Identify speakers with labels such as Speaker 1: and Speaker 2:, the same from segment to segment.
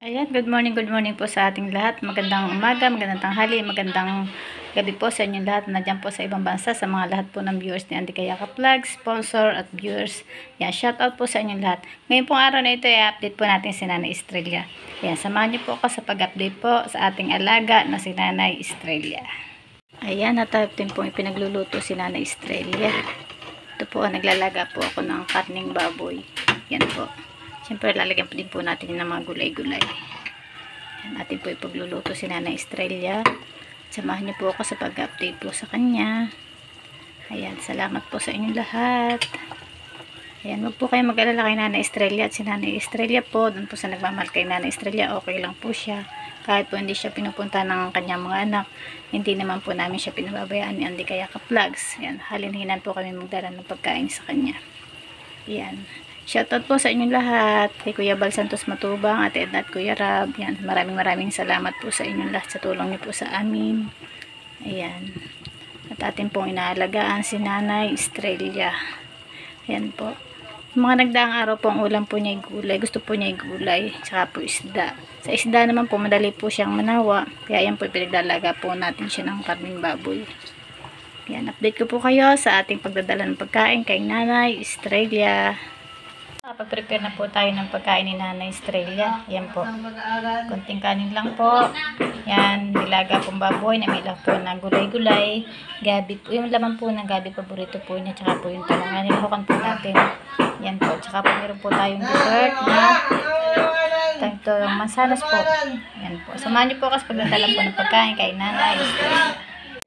Speaker 1: Ayan, good morning po sa ating lahat. Magandang umaga, magandang tanghali, magandang gabi po sa inyong lahat. Nandiyan po sa ibang bansa, sa mga lahat po ng viewers ni Andy Kayaka Vlog, sponsor at viewers. Yan, shout out po sa inyong lahat. Ngayon pong araw na ito, i-update po natin si Nanay Estrella. Yan, samahan niyo po ako sa pag-update po sa ating alaga na si Nanay Estrella. Ayan, natapos po ipinagluluto si Nanay Estrella. Ito po, naglalaga po ako ng karning baboy. Yan po. Siyempre, lalagyan po din po natin ng mga gulay-gulay. Natin po ipagluluto si Nanay Estrella. Samahan niyo po ako sa pag-update po sa kanya. Ayan, salamat po sa inyong lahat. Ayan, wag po kayo mag-alala kay Nanay Estrella. At si Nanay Estrella po, doon po sa nagmamahal kay Nanay Estrella, okay lang po siya. Kahit po hindi siya pinupunta ng kanyang mga anak, hindi naman po namin siya pinababayaan ni Andy Kayaka Vlogs. Ayan, halinhinan po kami magdala ng pagkain sa kanya. Ayan. Shoutout po sa inyong lahat. Kay Kuya Bal Santos Matubang, Ate Edna at Kuya Rab. Yan, maraming salamat po sa inyong lahat sa tulong niyo po sa amin. Ayan. At atin pong inaalagaan si Nanay Estrella. Ayan po. Mga nagdaang araw po ang ulam po niya ay gulay. Gusto po niya ay gulay. Tsaka po isda. Sa isda naman po madali po siyang manawa. Kaya yan po pinaglalaga po natin siya ng karning baboy. Ayan, update ko po kayo sa ating pagdadala ng pagkain kay Nanay Estrella. Pag-prepare na po tayo ng pagkain ni Nanay Estrella. Yan po. Kunting kanin lang po. Yan, nilaga pong baboy. Namilang po ng gulay-gulay. Gabi po. Yung laman po ng gabi, paborito po niya. Tsaka po yung talong. Nilahukan po natin. Yan po. Tsaka po meron po tayong dessert na ito, mansanas po. Yan po. Samahan niyo po kasi pagdadala po ng pagkain kay Nanay Estrella.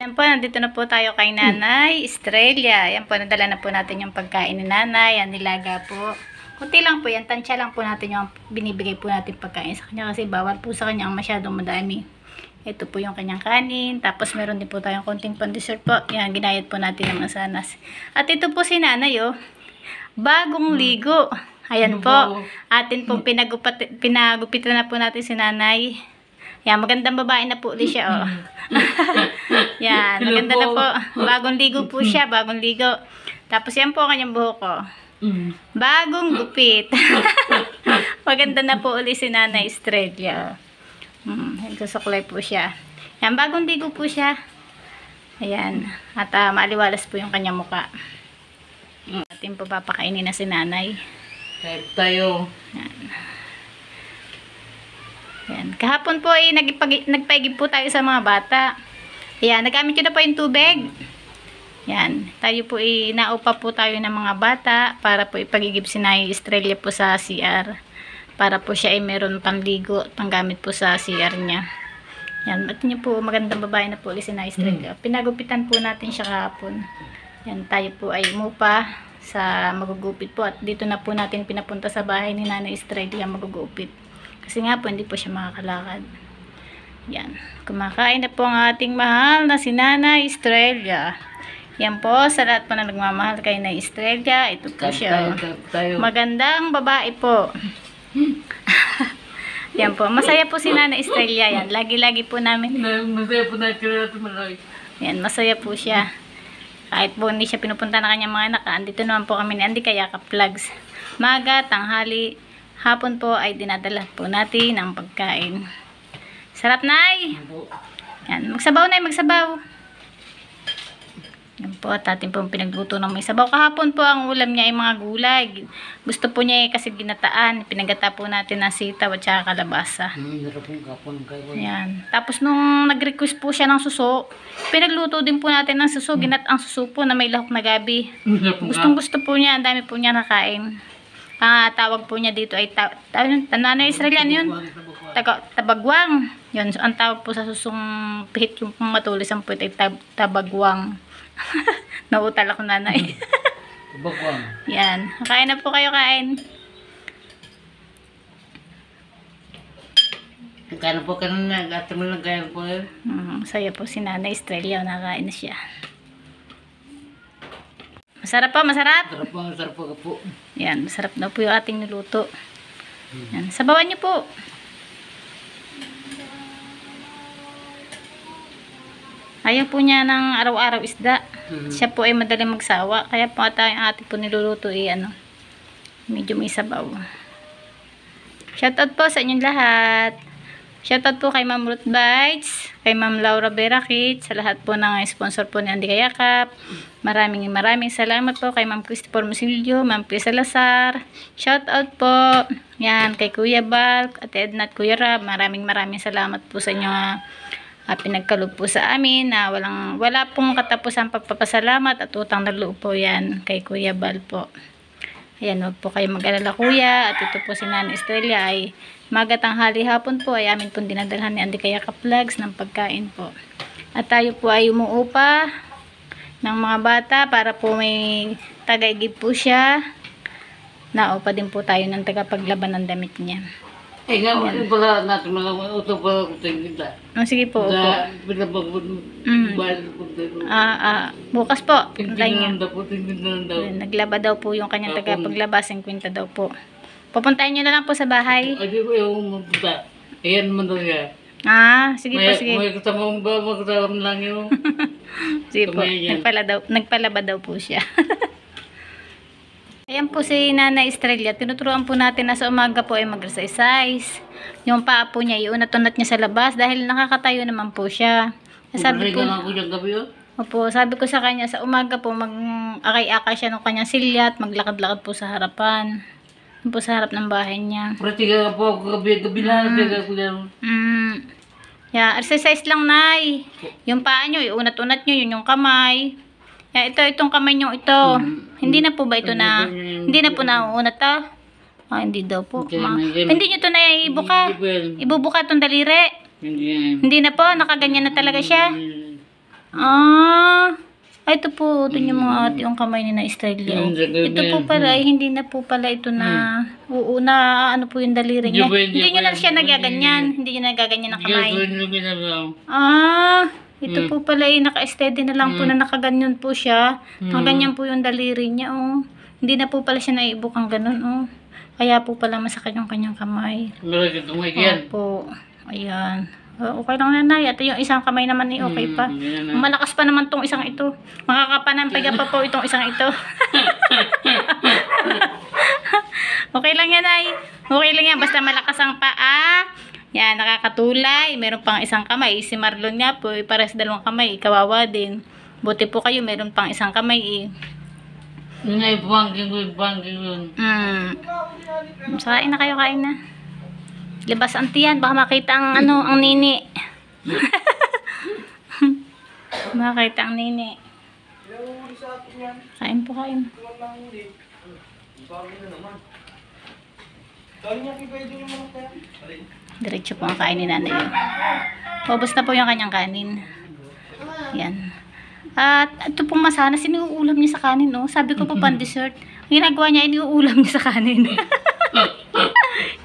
Speaker 1: Yan po, nandito na po tayo kay Nanay Estrella. Yan po, nadala na po natin yung pagkain ni Nanay. Yan, nilaga po. Kunti lang po yan, tansya lang po natin yung binibigay po natin pagkain sa kanya kasi bawal po sa kanya ang masyadong madami. Ito po yung kanyang kanin, tapos meron din po tayong konting pan-dessert po. Yan, ginayat po natin yung mansanas. At ito po si Nanay, oh, bagong ligo. Ayan po, atin pong pinagupitan na po natin si Nanay. Yan, magandang babae na po ulit siya, oh. Yan, maganda na po. Bagong ligo po siya, bagong ligo. Tapos yan po ang kanyang buhok, oh. Bagong gupit. Maganda na po ulit si Nanay Estrella. Nagsusuklay po siya. Yan, bagong ligo po siya. Ayan. At maaliwalas po yung kanyang muka. Atin po papakainin na si Nanay.
Speaker 2: Kahit tayo.
Speaker 1: Yan. Yan. Kahapon po ay nagpaigib po tayo sa mga bata. Ayan, nagamit ko na po yung tubig. Yan, tayo po naupa po tayo ng mga bata para po ipagigib si Nanay Estrella po sa CR. Para po siya ay meron pangligo, panggamit po sa CR niya. Yan, at niyo po magandang babae na po ulit si Nanay Estrella. Pinagupitan po natin siya kahapon. Yan, tayo po ay umupa sa magugupit po. At dito na po natin pinapunta sa bahay ni Nanay Estrella magugupit. Kasi nga po hindi po siya makakalakad. Yan, kumakain na po ang ating mahal na si Nanay Estrella. Yan po, sa lahat po na nagmamahal kay Nanay Estrella, ito po siya. Magandang babae po. Yan po, masaya po si Nanay Estrella. Yan, lagi-lagi po namin.
Speaker 2: Masaya po natin.
Speaker 1: Yan, masaya po siya. Kahit po hindi siya pinupunta na kanyang mga anak, andito naman po kami ni Andy Kayaka Vlogs. Maga, tanghali, hapon po ay dinadala po natin ang pagkain. Sarap, Nay! Yan, magsabaw, Nay, magsabaw. Yan po, at atin po pinagluto ng may sabaw. Kahapon po ang ulam niya ay mga gulay. Gusto po niya kasi ginataan. Pinagata po natin ng sitaw at saka kalabasa. Yan. Tapos nung nag-request po siya ng suso, pinagluto din po natin ng suso. Ginat ang suso po na may lahok na gabi. Gustong gusto po niya. Ang dami po niya nakain. Tawag po niya dito ay Nanay Estrella, yun? Tabagwang. Yun, so, ang tawag po sa susong pihit yung matulis ang puwit ay tabagwang. Nautal ako, Nanay.
Speaker 2: Tabagwang.
Speaker 1: Yan. Kain na po kayo, kain.
Speaker 2: Kain po ka na, gata mo lang kain po.
Speaker 1: Saya po si Nanay Estrella, nakain na siya. Masarap po, masarap.
Speaker 2: Masarap po.
Speaker 1: Yan, masarap na po yung ating niluto. Yan, sabawan niyo po. Ayaw po niya ng araw-araw isda. Siya po ay madaling magsawa. Kaya po ata yung ate po niluluto medyo may sabaw. Shoutout po sa inyong lahat. Shoutout po kay Ma'am Ruth Bites, kay Ma'am Laura Berakit, sa lahat po ng sponsor po ni Andy Kayakap. Maraming salamat po kay Ma'am Christopher Musilio, Ma'am Pia Salazar. Shoutout po. Yan, kay Kuya Bal, Ate Edna at Kuya Rab. Maraming salamat po sa inyo pinagkaloob po sa amin na wala pong katapusan pagpapasalamat at utang na loob po yan kay Kuya Bal po. Ayan, huwag po kayo mag-alala kuya. At ito po si Nana Estrella ay tanghali hapon po ay amin pong dinadalhan ni Andy Kayakap Vlogs ng pagkain po. At tayo po ay umuupa ng mga bata para po may tagaigib po siya. Naupa din po tayo ng tagapaglaban ng damit niya.
Speaker 2: Eh nga, pala natin mga utang pala kung tingin na.
Speaker 1: Sige po, upo.
Speaker 2: Sa pinabagod bayan po dito.
Speaker 1: Bukas po. Antayin niyo.
Speaker 2: Tingin na lang daw.
Speaker 1: Naglaba daw po yung kanyang tagapaglaba, 50 daw po. Pupuntahin nyo na lang po sa bahay.
Speaker 2: Ay, di ko yung mapunta. Ayan man daw niya.
Speaker 1: Sige po, sige.
Speaker 2: May katamang ba, magkatamang lang yun.
Speaker 1: Sige po, nagpalaba daw po siya. Ayan po si Nana Estrella. Tinuturuan po natin na sa umaga po ay mag-exercise. Yung paa po niya, iunat-unat niya sa labas dahil nakakatayo naman po siya. Sabi ko, sabi ko sa kanya, sa umaga po mag-akay-akay siya ng kanyang silya at maglakad-lakad po sa harapan. Po sa harap ng bahay niya.
Speaker 2: Pratiga po ako gabi lang.
Speaker 1: Yeah, exercise lang, Nay. Yung paa nyo, iunat-unat nyo, yun yung kamay. Itong kamay nyo ito. Hindi na po ba ito na, hindi na po nauunat hindi daw po. Hindi nyo ito na ibuka. Ibubuka itong daliri. Hindi na po, nakaganyan na talaga siya. Ito po, ito yung mga ate yung kamay ni na Estrella. Ito po pala, hindi na po pala ito na, ano po yung daliri niya. Hindi nyo na siya nagaganyan. Hindi nyo nagaganyan ng kamay. Ito po pala naka-steady na lang po na nakaganyan po siya. Nakaganyan po yung daliri niya, Hindi na po pala siya naibukang ganun, Kaya po pala masakit yung kanyang kamay. Opo. Ayan. Okay lang, Nanay. At yung isang kamay naman okay pa. Malakas pa naman tong isang ito. Makakapanampiga pa po itong isang ito. Okay lang yan, Nay. Okay lang yan. Basta malakas ang paa. Yan, nakakatulay. Meron pang isang kamay. Si Marlon nga po, pares dalawang kamay. Kawawa din. Buti po kayo, meron pang isang kamay
Speaker 2: Yun ay pangking yun.
Speaker 1: Kain na kayo, kain na. Labas ang tiyan, baka makita ang ang nini. Makita ang nini. Kain po, kain. Diretso po ang kain ni Nanay. Ubos na po yung kanyang kanin. Yan. At ito pong masanas, iniuulam niya sa kanin, Sabi ko po pan-dessert. Ang ginagawa niya, iniuulam niya sa kanin.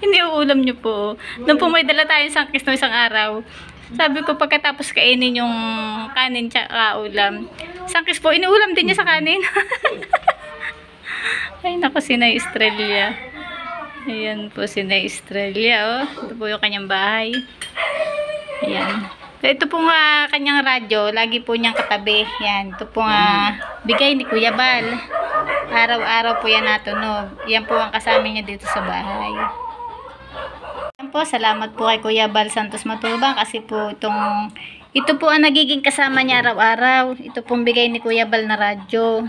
Speaker 1: Iniuulam niyo po. Nung po may dala tayong sangkis no isang araw. Sabi ko pagkatapos kainin yung kanin tsaka ulam. Sangkis po, iniulam din niya sa kanin. Ay naku, si Nay Estrella. Ayan po si Nay Estrella, Ito po yung kanyang bahay. Ayan. Ito po nga kanyang radyo, lagi po niyang katabi. Yan, ito po nga bigay ni Kuya Bal. Araw-araw po yan natunog. Yan po ang kasama niya dito sa bahay. Yan po, salamat po kay Kuya Bal Santos Matubang kasi po ito po ang nagiging kasama niya araw-araw. Ito pong bigay ni Kuya Bal na radyo.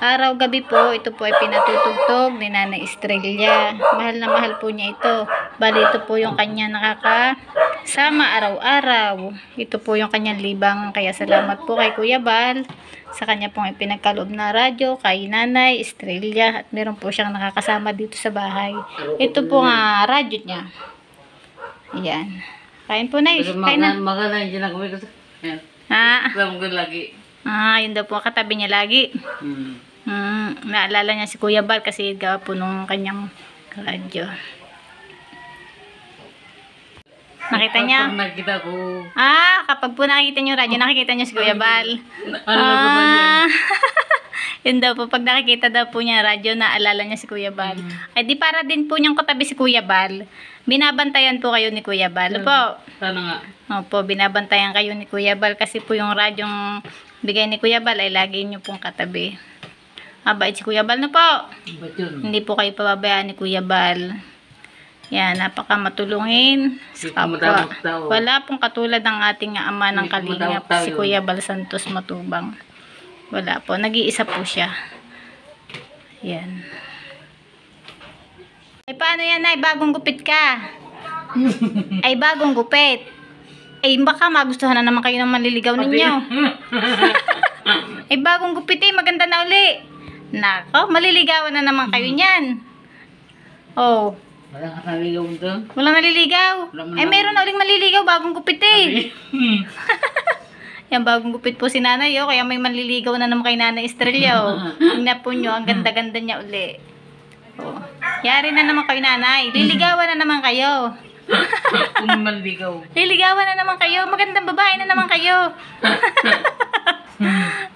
Speaker 1: Araw-gabi po, ito po ay pinatutugtog ni Nana Estrella. Mahal na mahal po niya ito. Bali, ito po yung kanya nakakasama araw-araw. Ito po yung kanyang libang. Kaya salamat po kay Kuya Bal sa kanya pong ipinagkaloob na radyo kay Nanay Estrella. At meron po siyang nakakasama dito sa bahay. Ito po nga radyo niya. Ayan. Kain po, Nay. Kain na.
Speaker 2: Maganda yung ginagawa ko. Alam ko lagi.
Speaker 1: Yun daw po katabi niya lagi. Naalala niya si Kuya Bal kasi gawa po nung kanyang radyo. Nakita niya?
Speaker 2: Kapag nakita ko.
Speaker 1: Kapag po nakikita niyo radyo, nakikita niyo si Kuya Bal. Yun daw po, pag nakikita daw po niya radyo, naalala niya si Kuya Bal. Ay di para din po niyang katabi si Kuya Bal. Binabantayan po kayo ni Kuya Bal. Opo.
Speaker 2: Sana nga.
Speaker 1: Opo, binabantayan kayo ni Kuya Bal kasi po yung radyong bigay ni Kuya Bal ay lagi niyo pong katabi. Bait si Kuya Bal na po. Hindi po kayo pababayaan ni Kuya Bal. Yan, napaka matulungin.
Speaker 2: Hindi
Speaker 1: Kapwa.
Speaker 2: tumatawag tao.
Speaker 1: Wala pong katulad ng ating ama ng
Speaker 2: Hindi
Speaker 1: Kalingap,
Speaker 2: tumatawag tao
Speaker 1: si
Speaker 2: yun.
Speaker 1: Kuya Bal Santos Matubang. Wala po, nag-iisa po siya. Yan. Ay, paano yan, ay? Bagong gupit ka. Ay, bagong gupit. Ay, baka magustuhan na naman kayo ng maliligaw ninyo. Ay, bagong gupit eh, maganda na uli. Nako, maliligawan na naman kayo niyan. Oh,
Speaker 2: Wala ka naligaw doon.
Speaker 1: walang naliligaw.
Speaker 2: Wala mo
Speaker 1: Ay,
Speaker 2: na-
Speaker 1: meron na uling maliligaw, bagong gupit eh. Yan, bagong gupit po si nanay, oh. Kaya may maliligaw na naman kay nanay Estrella, oh. Tingnan po nyo, ang ganda-ganda niya uli. Oh. Yari na naman kayo, nanay. Liligawan na naman kayo.
Speaker 2: Kung manligaw.
Speaker 1: Liligawan na naman kayo. Magandang babae na naman kayo.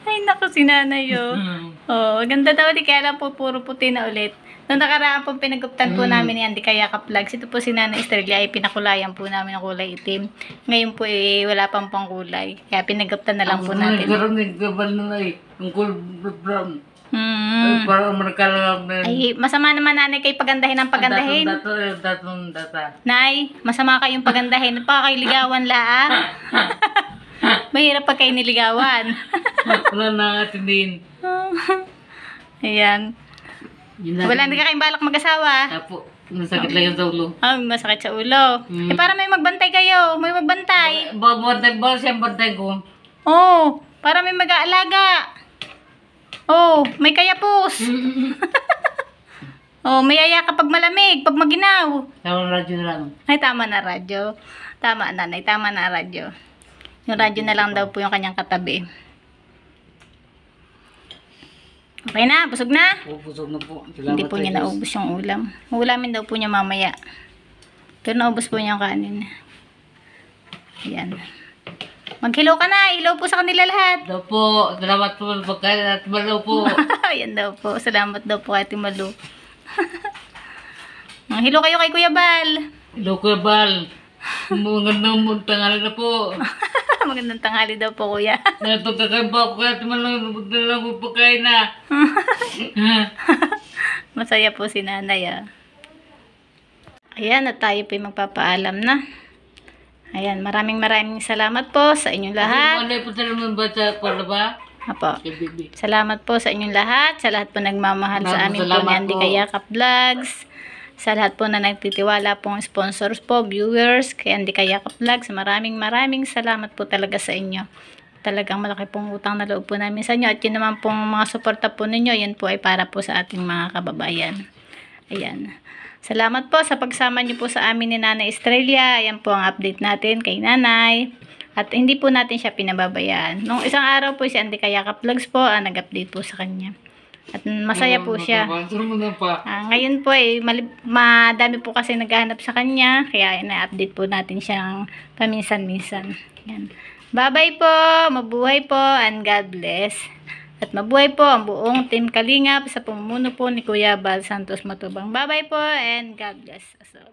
Speaker 1: Ay, naku, si nanay, oh. Oh, ganda daw ulit. Kaya lang po, puro puti na ulit. Noong nakaraan po, pinaguptan po namin ni Andy Kayakap Vlogs. Ito po si Nanay Estrella, ay pinakulayan po namin ng kulay itim. Ngayon po, wala pang pangkulay. Kaya pinaguptan na lang po natin.
Speaker 2: Nagkaroon ng gabal na ay. Ang cool brown.
Speaker 1: Hmm.
Speaker 2: Ay, parang marakalang na.
Speaker 1: Ay, masama naman nanay kay pagandahin ng pagandahin.
Speaker 2: Datong data.
Speaker 1: Nay, masama kayong pagandahin. Pa kayo ligawan la. Mahirap pag kayo niligawan.
Speaker 2: Wala na atin.
Speaker 1: Ayan. Wala na kayong balak mag-asawa.
Speaker 2: Tapo, nasakit lang yung sa ulo.
Speaker 1: Ah, masakit sa ulo. Eh, para may magbantay kayo. May magbantay.
Speaker 2: Bawal siyang bantay ko.
Speaker 1: Oh, para may mag-aalaga. Oh, may kayapos. Oh, may aya kapag malamig, pag maginaw.
Speaker 2: Tawang radyo na lang.
Speaker 1: Ay, tama na radyo. Tama, nanay. Tama na radyo. Yung radyo na lang daw po yung kanyang katabi. Okay na? Busog na?
Speaker 2: Pusog na po. Salamat
Speaker 1: Hindi po niya
Speaker 2: Diyos.
Speaker 1: naubos yung ulam. Ulamin daw po niya mamaya. Pero naubos po niya yung kanin. Ayan. Maghilo ka na. Ilaw po sa kanila lahat.
Speaker 2: Daw po. Salamat po. Pagkain at malaw po.
Speaker 1: Ayan daw po. Salamat daw po kay Timalo. Hilo kayo kay Kuya Bal.
Speaker 2: Local bal. Magandang tangali na po.
Speaker 1: Magandang tanghali daw po, Kuya.
Speaker 2: Natutagamba ko kaya tumalang po pagkain na.
Speaker 1: Masaya po si nanay, ah. Ayan, at tayo po magpapaalam na. Ayan, maraming salamat po sa inyong lahat.
Speaker 2: Ano po talagang bata po na ba?
Speaker 1: Apo.
Speaker 2: Kay Bibi.
Speaker 1: Salamat po sa inyong lahat. Sa lahat po nagmamahal sa amin po ni
Speaker 2: Salamat
Speaker 1: Andy
Speaker 2: po.
Speaker 1: Kayakap Vlogs. Sa lahat po na nagtitiwala pong sponsors po, viewers, kay Andy Kayakap Vlogs. Maraming salamat po talaga sa inyo. Talagang malaki pong utang na loob po namin sa inyo. At yun naman pong mga suporta po ninyo, yan po ay para po sa ating mga kababayan. Ayan. Salamat po sa pagsama niyo po sa amin ni Nanay Estrella. Ayan po ang update natin kay Nanay. At hindi po natin siya pinababayaan. Nung isang araw po si Andy Kayakap Vlogs po, nag-update po sa kanya. At masaya po siya. Ngayon po madami po kasi naghahanap sa kanya. Kaya na-update po natin siyang paminsan-minsan. Yan. Bye-bye po. Mabuhay po. And God bless. At mabuhay po ang buong Team Kalingap sa pamumuno po ni Kuya Bal Santos Matubang. Bye-bye po and God bless us all.